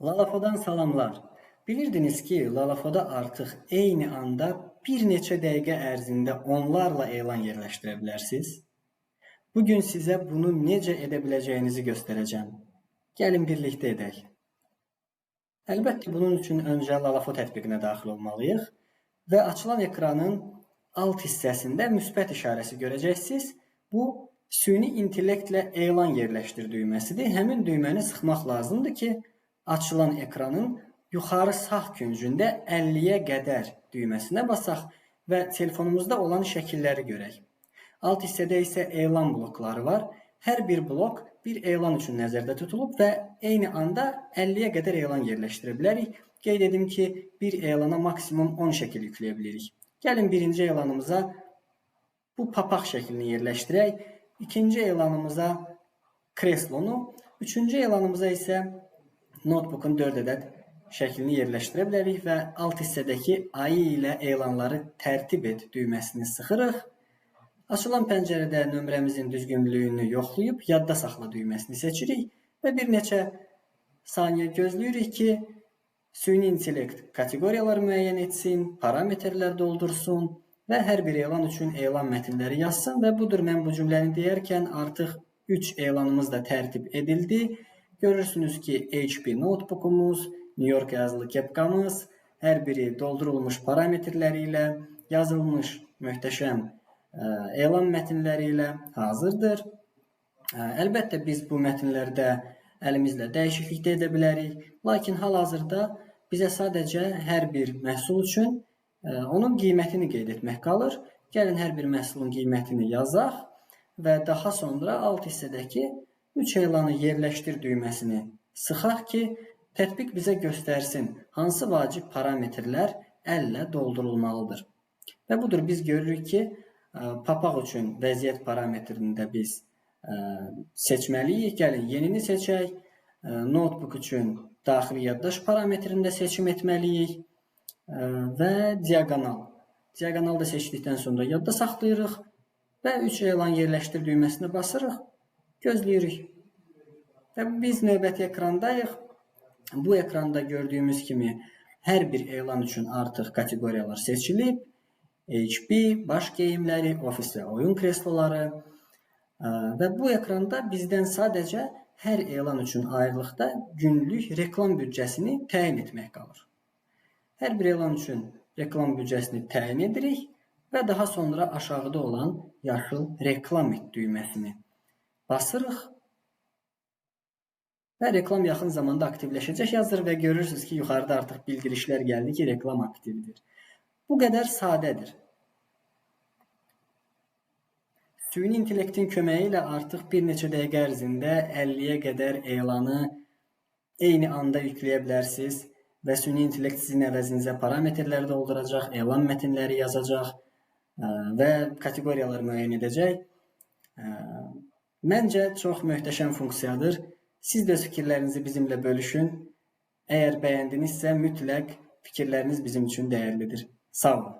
Lalafodan salamlar. Bilirdiniz ki Lalafoda artıq eyni anda bir neçə dəqiqə ərzində onlarla elan yerləşdirə bilərsiniz. Bugün sizə bunu necə edə biləcəyinizi göstərəcəm. Gəlin birlikdə edək. Əlbəttə bunun üçün öncə Lalafo tətbiqinə daxil olmalıyıq və açılan ekranın alt hissəsində müsbət işarəsi görəcəksiniz. Bu süni intellektlə elan yerləşdir düyməsidir. Həmin düyməni sıxmaq lazımdır ki, açılan ekranın yuxarı sağ küncündə 50-yə qədər düyməsinə basaq və telefonumuzda olan şəkilləri görək. Alt hissədə isə elan blokları var. Hər bir blok bir elan üçün nəzərdə tutulub və eyni anda 50-yə qədər elan yerləşdirə bilərik. Qeyd edim ki, bir elana maksimum 10 şəkil yükləyə bilirik. Gəlin birinci elanımıza bu papaq şəklini yerləşdirək. İkinci elanımıza kreslonu, üçüncü elanımıza isə notebookun 4 ədəd şəklini yerləşdirə bilərik və alt hissədəki ayı ilə elanları tərtib et düyməsini sıxırıq. Açılan pəncərədə nömrəmizin düzgünlüyünü yoxlayıb yadda saxla düyməsini seçirik və bir neçə saniyə gözləyirik ki, süni intellekt kateqoriyalar müəyyən etsin, parametrlər doldursun və hər bir elan üçün elan mətinləri yazsın və budur mən bu cümləni deyərkən artıq 3 elanımız da tərtib edildi. Görürsünüz ki, HP notebookumuz, New York yazılı kepkamız, hər biri doldurulmuş parametrləri ilə, yazılmış möhtəşəm elan mətinləri ilə hazırdır. Əlbəttə biz bu mətinlərdə əlimizlə dəyişiklik də edə bilərik. Lakin hal-hazırda bizə sadəcə hər bir məhsul üçün onun qiymətini qeyd etmək qalır. Gəlin hər bir məhsulun qiymətini yazaq və daha sonra alt hissədəki 3 elanı yerləşdir düyməsini sıxaq ki, tətbiq bizə göstərsin hansı vacib parametrlər əllə doldurulmalıdır. Və budur biz görürük ki, papaq üçün vəziyyət parametrində biz seçməliyik. Gəlin yenini seçək. Notebook üçün daxili yaddaş parametrində seçim etməliyik və diaqonal. Diaqonalda seçdikdən sonra yadda saxlayırıq və 3 elan yerləşdir düyməsinə basırıq. Gözləyirik. Və biz növbəti ekrandayıq. Bu ekranda gördüyümüz kimi hər bir elan üçün artıq kateqoriyalar seçilib. HP, baş geyimləri, ofis və oyun kresloları və bu ekranda bizdən sadəcə hər elan üçün ayrılıqda günlük reklam büdcəsini təyin etmək qalır. Hər bir elan üçün reklam büdcəsini təyin edirik və daha sonra aşağıda olan yaşıl reklam et düyməsini basırıq və reklam yaxın zamanda aktivləşəcək yazır və görürsünüz ki, yuxarıda artıq bildirişlər gəldi ki, reklam aktivdir. Bu qədər sadədir. Süni intellektin köməyi ilə artıq bir neçə dəqiqə ərzində 50-yə qədər elanı eyni anda yükləyə bilərsiniz və süni intellekt sizin əvəzinizə parametrləri dolduracaq, elan mətinləri yazacaq və kateqoriyalar müəyyən edəcək. Məncə çox möhtəşəm funksiyadır. Siz də fikirlərinizi bizimlə bölüşün. Əgər bəyəndinizsə mütləq fikirləriniz bizim üçün dəyərlidir. Sağ olun.